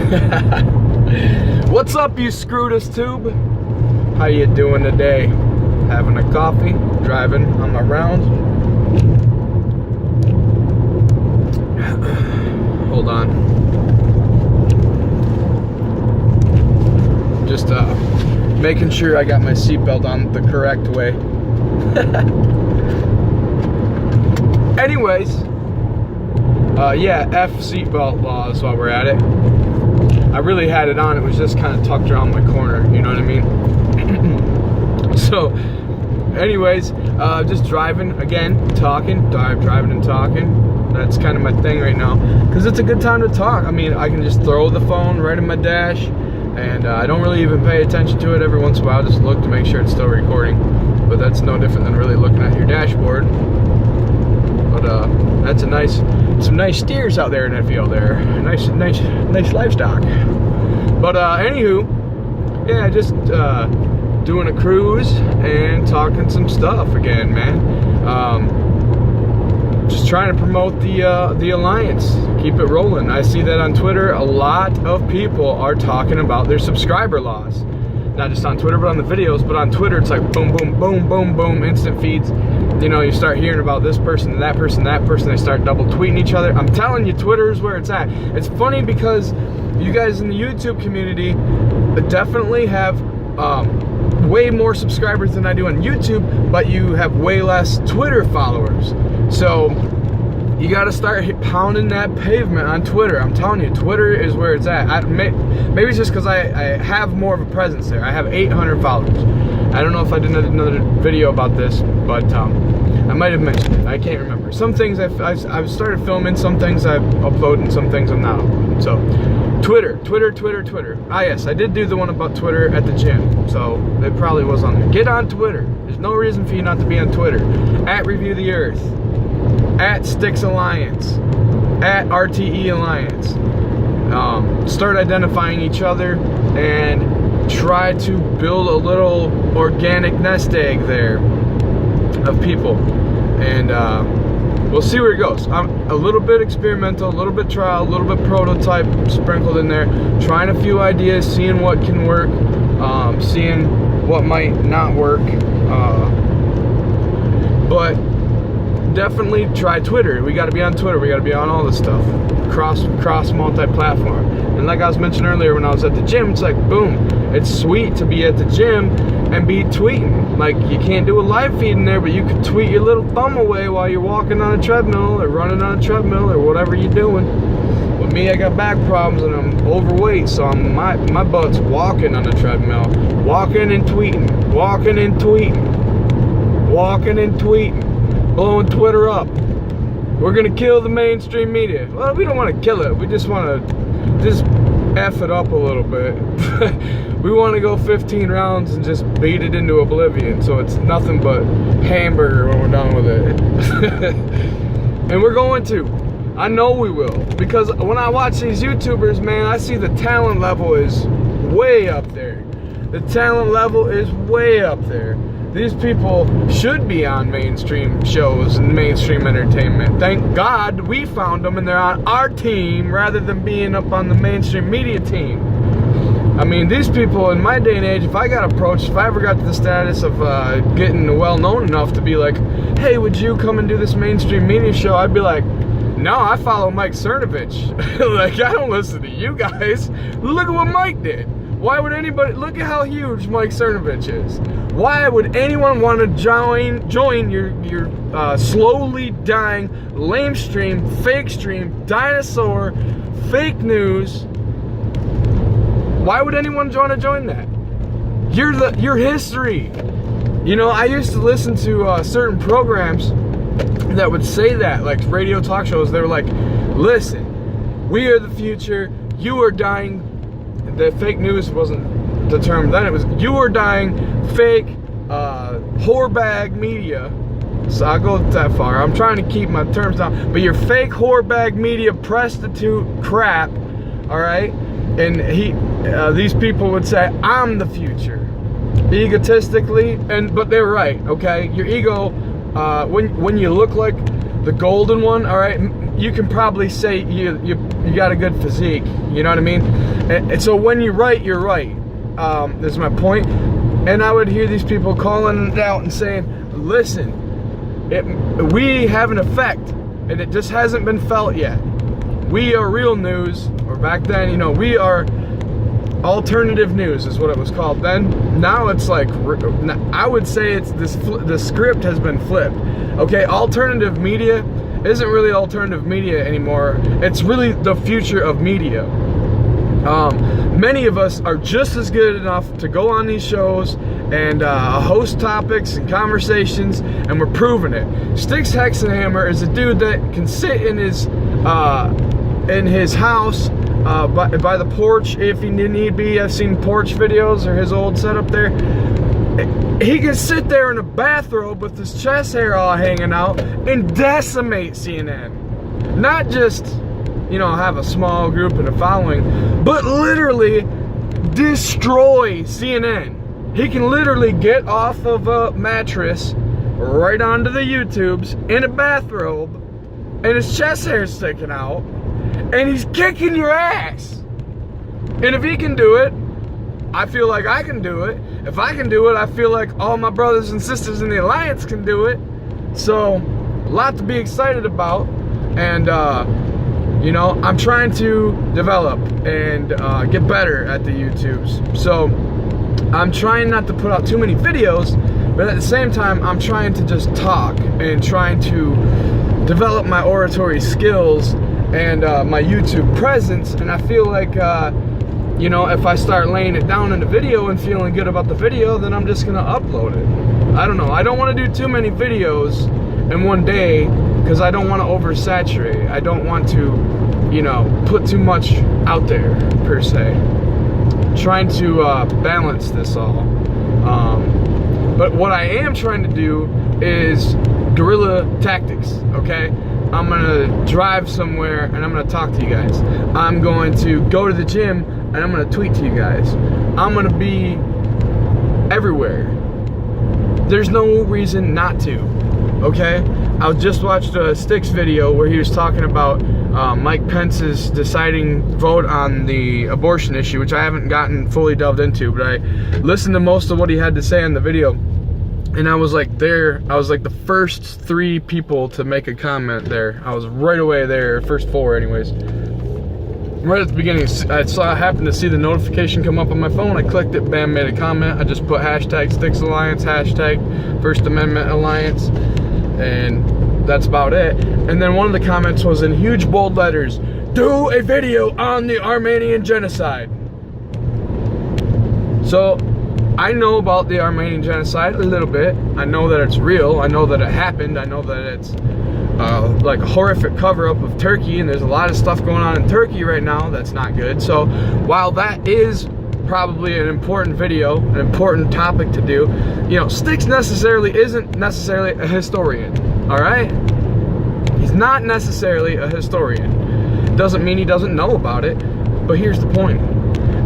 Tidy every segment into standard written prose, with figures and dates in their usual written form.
What's up, you Scrutus tube? How you doing today? Having a coffee, driving on my rounds. Hold on. Just making sure I got my seatbelt on the correct way. Anyways, yeah, F seatbelt laws while we're at it. I really had it on, it was just kind of tucked around my corner, you know what I mean? So, anyways, just driving, again, driving and talking. That's kind of my thing right now, because it's a good time to talk. I mean, I can just throw the phone right in my dash, and I don't really even pay attention to it. Every once in a while, just look to make sure it's still recording. But that's no different than really looking at your dashboard. But that's some nice steers out there in that field there. Nice livestock. But anywho, yeah, just doing a cruise and talking some stuff again, man. Just trying to promote the Alliance, keep it rolling. I see that on Twitter, a lot of people are talking about their subscriber laws. Not just on Twitter, but on the videos. But on Twitter, it's like boom, boom, boom, boom, boom, instant feeds. You know, you start hearing about this person, that person, that person. They start double tweeting each other. I'm telling you, Twitter is where it's at. It's funny because you guys in the YouTube community definitely have way more subscribers than I do on YouTube, but you have way less Twitter followers. So you got to start pounding that pavement on Twitter. I'm telling you, Twitter is where it's at. Maybe it's just because I have more of a presence there. I have 800 followers. I don't know if I did another video about this, but I might have mentioned it. I can't remember. Some things I've started filming, some things I've uploaded, and some things I'm not uploading. So Twitter. Ah yes, I did do the one about Twitter at the gym, so it probably was on there. Get on Twitter. There's no reason for you not to be on Twitter. At Review the Earth, at Sticks Alliance, at RTE Alliance. Start identifying each other and try to build a little organic nest egg there of people, and we'll see where it goes. I'm a little bit experimental, a little bit trial, a little bit prototype sprinkled in there, trying a few ideas, seeing what can work, seeing what might not work, but definitely try Twitter. We got to be on Twitter. We got to be on all this stuff, cross multi-platform. And like I was mentioning earlier, when I was at the gym, it's like boom, it's sweet to be at the gym and be tweeting. Like, you can't do a live feed in there, but you can tweet your little thumb away while you're walking on a treadmill or running on a treadmill or whatever you're doing. With me, I got back problems and I'm overweight, so my butt's walking on a treadmill, walking and tweeting, blowing Twitter up. We're gonna kill the mainstream media. Well, we don't want to kill it. We just want to just F it up a little bit. We want to go 15 rounds and just beat it into oblivion, so it's nothing but hamburger when we're done with it. And we're going to. I know we will, because when I watch these YouTubers, man, I see the talent level is way up there. The talent level is way up there. These people should be on mainstream shows and mainstream entertainment. Thank God we found them and they're on our team rather than being up on the mainstream media team. I mean, these people in my day and age, if I got approached, if I ever got to the status of getting well-known enough to be like, hey, would you come and do this mainstream media show? I'd be like, no, I follow Mike Cernovich. Like, I don't listen to you guys. Look at what Mike did. Why would anybody, look at how huge Mike Cernovich is. Why would anyone want to join your slowly dying, lame stream, fake stream, dinosaur, fake news? Why would anyone want to join that? You're history. You know, I used to listen to certain programs that would say that, like radio talk shows. They were like, listen, we are the future, you are dying. The fake news wasn't the term then, it was you are dying, fake, whorebag media. So I'll go that far. I'm trying to keep my terms down. But your fake whorebag media prostitute crap, alright? And these people would say, I'm the future. Egotistically, but they're right, okay? Your ego, when you look like the golden one, all right, you can probably say you got a good physique, you know what I mean? And so when you're right, you're right. That's my point. And I would hear these people calling it out and saying, listen, we have an effect, and it just hasn't been felt yet. We are real news, or back then, you know, we are alternative news is what it was called then. Now it's like, I would say it's the script has been flipped. Okay, alternative media isn't really alternative media anymore. It's really the future of media. Many of us are just as good enough to go on these shows and host topics and conversations, and we're proving it. Styx Hexenhammer is a dude that can sit in his house by the porch if he need be. I've seen porch videos or his old setup there. He can sit there in a bathrobe with his chest hair all hanging out and decimate CNN. Not just, you know, have a small group and a following, but literally destroy CNN. He can literally get off of a mattress right onto the YouTubes in a bathrobe and his chest hair sticking out, and he's kicking your ass. And if he can do it, I feel like I can do it. If I can do it, I feel like all my brothers and sisters in the Alliance can do it. So, a lot to be excited about. And, you know, I'm trying to develop and get better at the YouTubes. So, I'm trying not to put out too many videos, but at the same time, I'm trying to just talk and trying to develop my oratory skills and my YouTube presence. And I feel like, you know, if I start laying it down in the video and feeling good about the video, then I'm just gonna upload it. I don't know. I don't want to do too many videos in one day because I don't want to oversaturate. I don't want to, you know, put too much out there per se. Trying to balance this all. But what I am trying to do is guerrilla tactics, okay? I'm gonna drive somewhere and I'm gonna talk to you guys. I'm going to go to the gym and I'm gonna tweet to you guys. I'm gonna be everywhere. There's no reason not to, okay? I just watched a Styx video where he was talking about Mike Pence's deciding vote on the abortion issue, which I haven't gotten fully delved into, but I listened to most of what he had to say in the video. And I was like the first 3 people to make a comment there. I was right away there, first 4 anyways. Right at the beginning, I happened to see the notification come up on my phone. I clicked it, bam, made a comment. I just put hashtag Styx Alliance, hashtag First Amendment Alliance, and that's about it. And then one of the comments was in huge bold letters, "Do a video on the Armenian genocide." So, I know about the Armenian genocide a little bit. I know that it's real. I know that it happened. I know that it's like a horrific cover-up of Turkey, and there's a lot of stuff going on in Turkey right now that's not good. So while that is probably an important video, an important topic to do, you know, Styx isn't necessarily a historian, all right? He's not necessarily a historian. Doesn't mean he doesn't know about it, but here's the point.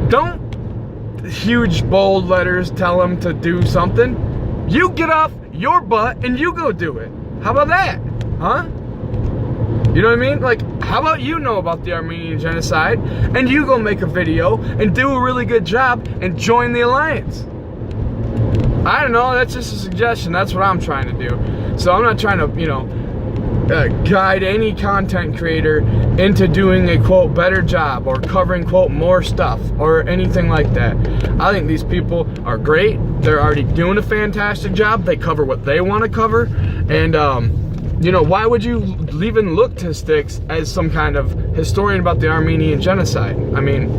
Don't huge bold letters tell him to do something. You get off your butt and you go do it. How about that? Huh? You know what I mean? Like, how about you know about the Armenian genocide and you go make a video and do a really good job and join the Alliance? I don't know, that's just a suggestion. That's what I'm trying to do. So I'm not trying to, you know, guide any content creator into doing a quote better job or covering quote more stuff or anything like that. I think these people are great. They're already doing a fantastic job. They cover what they want to cover, and you know, why would you even look to Styx as some kind of historian about the Armenian genocide? I mean,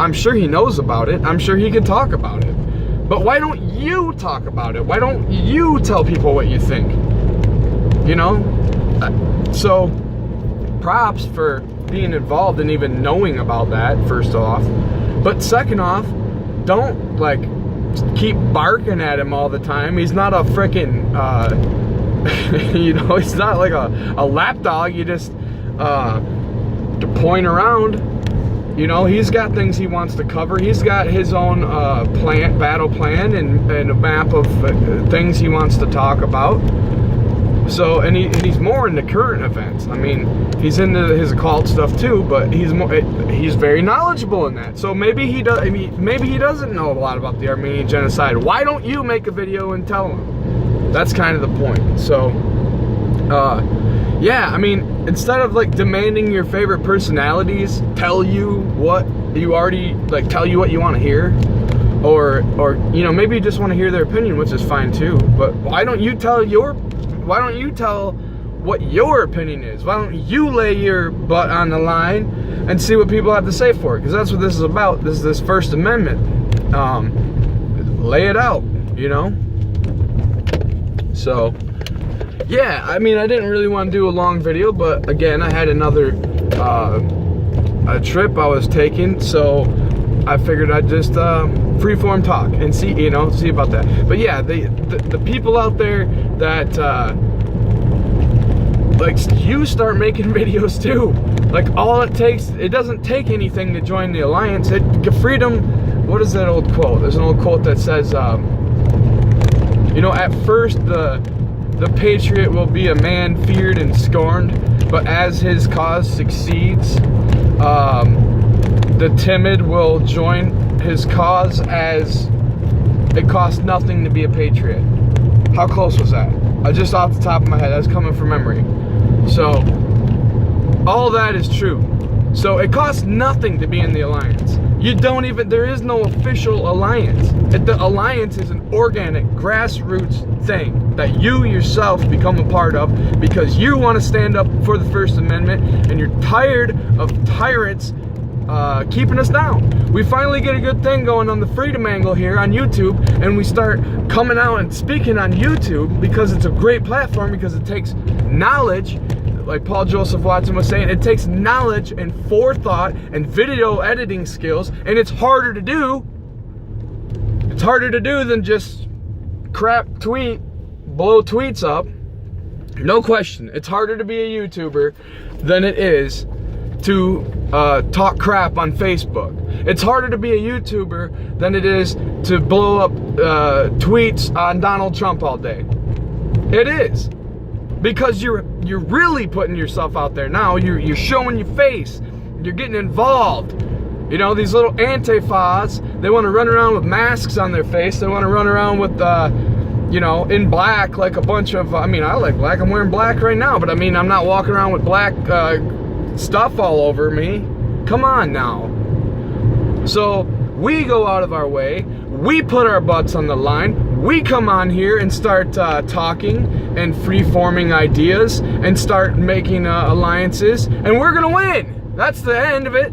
I'm sure he knows about it. I'm sure he could talk about it. But why don't you talk about it? Why don't you tell people what you think? You know? So, props for being involved and even knowing about that, first off. But second off, don't, like, keep barking at him all the time. He's not a frickin', you know, he's not like a lapdog. You just point around. You know, he's got things he wants to cover. He's got his own battle plan and a map of things he wants to talk about. So, and he's more into current events. I mean, he's into his occult stuff too, but he's very knowledgeable in that. So maybe he does. I mean, maybe he doesn't know a lot about the Armenian genocide. Why don't you make a video and tell him? That's kind of the point. So, yeah. I mean, instead of like demanding your favorite personalities tell you what you already like, tell you what you want to hear. Or you know, maybe you just want to hear their opinion, which is fine too. But why don't you tell what your opinion is? Why don't you lay your butt on the line and see what people have to say for it? Because that's what this is about. This is this First Amendment. Lay it out, you know? So, yeah, I mean, I didn't really want to do a long video, but again, I had another a trip I was taking, so I figured I'd just freeform talk and see, you know, see about that. But yeah, the people out there that like, you start making videos too. Like, all it takes, it doesn't take anything to join the alliance. Freedom, what is that old quote? There's an old quote that says, you know, at first the patriot will be a man feared and scorned, but as his cause succeeds, the timid will join his cause, as it costs nothing to be a patriot. How close was that? Just off the top of my head, that's coming from memory. So, all that is true. So, it costs nothing to be in the alliance. You don't even, there is no official alliance. The alliance is an organic, grassroots thing that you yourself become a part of because you want to stand up for the First Amendment and you're tired of tyrants keeping us down. We finally get a good thing going on the freedom angle here on YouTube, and we start coming out and speaking on YouTube because it's a great platform, because it takes knowledge, like Paul Joseph Watson was saying, it takes knowledge and forethought and video editing skills, and it's harder to do. It's harder to do than just crap tweet, blow tweets up. No question. It's harder to be a YouTuber than it is to talk crap on Facebook. It's harder to be a YouTuber than it is to blow up tweets on Donald Trump all day. It is. Because you're really putting yourself out there now. You're showing your face. You're getting involved. You know, these little Antifas, they want to run around with masks on their face. They want to run around with, you know, in black, like a bunch of, I mean, I like black. I'm wearing black right now, but I mean, I'm not walking around with black stuff all over me. Come on now. So we go out of our way, we put our butts on the line, we come on here and start talking and free-forming ideas and start making alliances, and we're gonna win. That's the end of it.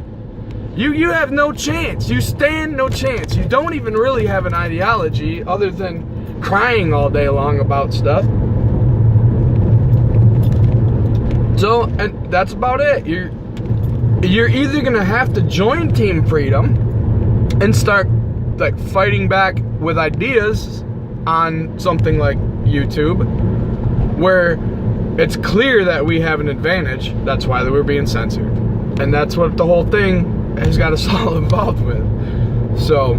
You have no chance. You stand no chance. You don't even really have an ideology other than crying all day long about stuff. So, and that's about it. You're either gonna have to join Team Freedom and start like fighting back with ideas on something like YouTube, where it's clear that we have an advantage. That's why we're being censored, and that's what the whole thing has got us all involved with. So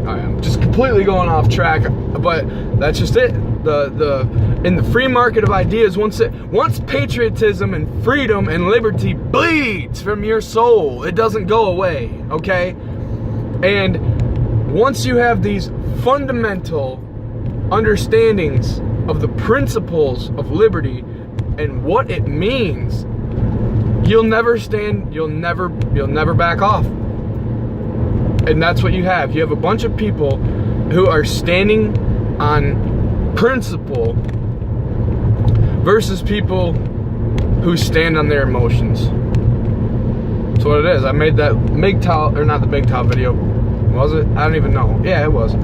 I am just completely going off track, but that's just it. In the free market of ideas, once patriotism and freedom and liberty bleeds from your soul, it doesn't go away, okay? And once you have these fundamental understandings of the principles of liberty and what it means, you'll never back off. And that's what you have. You have a bunch of people who are standing on principle versus people who stand on their emotions. That's what it is. I made that MGTOW, or not the MGTOW video, was it? I don't even know. Yeah, it was.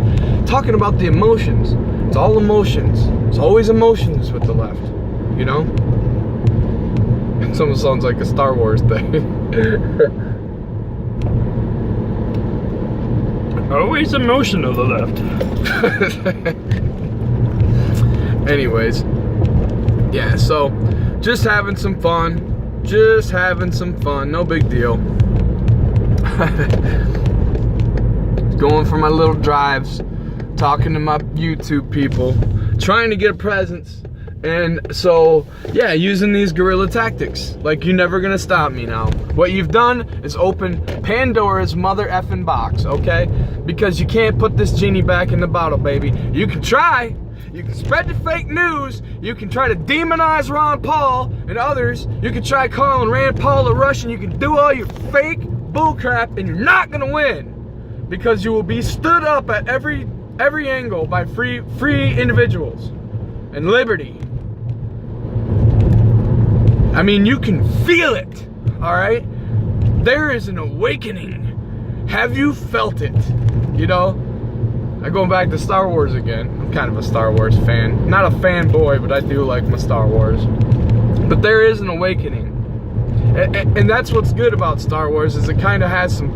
Talking about the emotions. It's all emotions. It's always emotions with the left, you know? It almost sounds like a Star Wars thing. Always emotion of the left. Anyways, yeah, so just having some fun. No big deal. Going for my little drives, talking to my YouTube people, trying to get a presence And so, yeah, using these guerrilla tactics. Like, you're never gonna stop me now. What you've done is open Pandora's mother effing box, okay? Because you can't put this genie back in the bottle, baby. You can try. You can spread the fake news. You can try to demonize Ron Paul and others. You can try calling Rand Paul a Russian. You can do all your fake bullcrap, and you're not gonna win. Because you will be stood up at every angle by free individuals and liberty. I mean, you can feel it, all right? There is an awakening. Have you felt it? You know, I'm going back to Star Wars again. I'm kind of a Star Wars fan. Not a fanboy, but I do like my Star Wars. But there is an awakening. And that's what's good about Star Wars, is it kind of has some,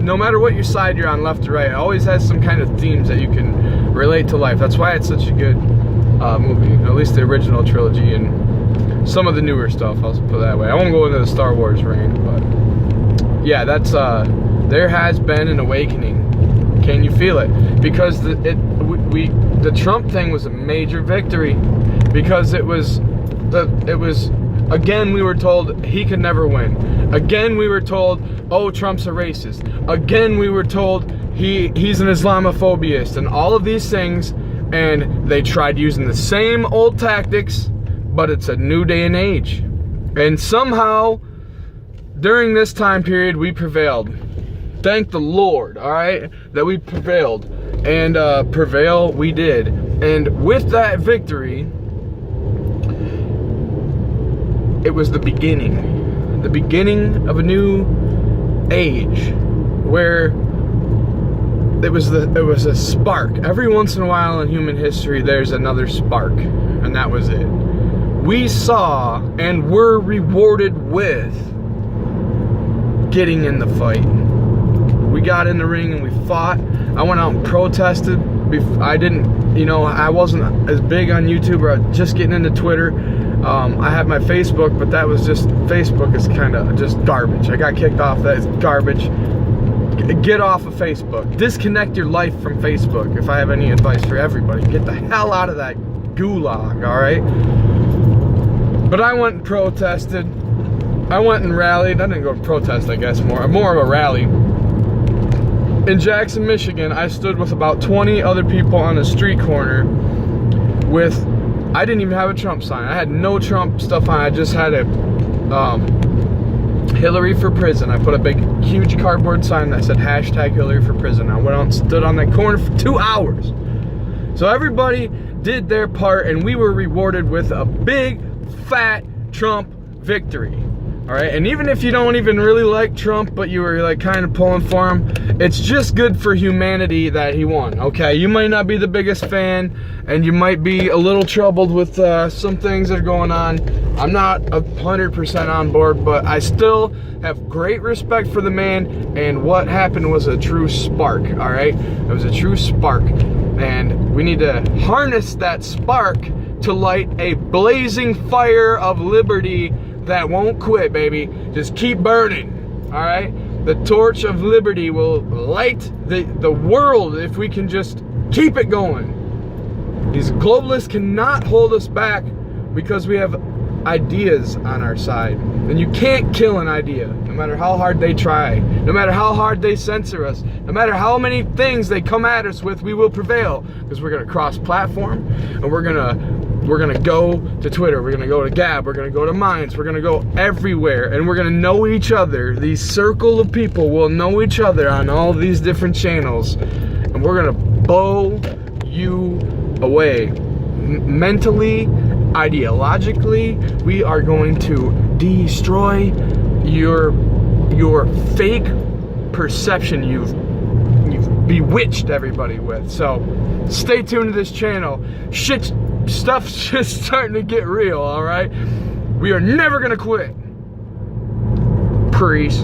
no matter what your side you're on, left or right, it always has some kind of themes that you can relate to life. That's why it's such a good movie, at least the original trilogy and some of the newer stuff, I'll put it that way. I won't go into the Star Wars range, but yeah, that's there has been an awakening. Can you feel it? Because the Trump thing was a major victory, because it was again, we were told he could never win. Again, we were told, oh, Trump's a racist. Again, we were told he's an Islamophobiast and all of these things, and they tried using the same old tactics, but it's a new day and age. And somehow, during this time period, we prevailed. Thank the Lord, all right, that we prevailed. And prevail we did. And with that victory, it was the beginning of a new age, where it was a spark. Every once in a while in human history, there's another spark, and that was it. We saw and were rewarded with getting in the fight. We got in the ring and we fought. I went out and protested. I didn't, I wasn't as big on YouTube, or just getting into Twitter. I had my Facebook, but that was just, Facebook is kind of just garbage. I got kicked off that. It's garbage. Get off of Facebook. Disconnect your life from Facebook. If I have any advice for everybody, get the hell out of that gulag, all right? But I went and protested. I went and rallied. I didn't go protest, I guess, more of a rally. In Jackson, Michigan, I stood with about 20 other people on a street corner with, I didn't even have a Trump sign. I had no Trump stuff on. I just had a Hillary for prison. I put a big, huge cardboard sign that said hashtag Hillary for prison. I went out and stood on that corner for 2 hours. So everybody did their part, and we were rewarded with a big, fat Trump victory. All right, and even if you don't even really like Trump, but you were like kind of pulling for him, it's just good for humanity that he won, okay? You might not be the biggest fan, and you might be a little troubled with some things that are going on. I'm not 100% on board, but I still have great respect for the man, and what happened was a true spark, all right? It was a true spark, and we need to harness that spark to light a blazing fire of liberty that won't quit, baby. Just keep burning, all right? The torch of liberty will light the world if we can just keep it going. These globalists cannot hold us back because we have ideas on our side. And you can't kill an idea, no matter how hard they try, no matter how hard they censor us, no matter how many things they come at us with, we will prevail. Because we're gonna cross platform, and we're gonna go to Twitter, we're gonna go to Gab, we're gonna go to Minds, we're gonna go everywhere, and we're gonna know each other. These circle of people will know each other on all these different channels, and we're gonna blow you away. Mentally, ideologically, we are going to destroy your fake perception you've bewitched everybody with. So stay tuned to this channel. Stuff's just starting to get real, all right? We are never gonna quit. Peace.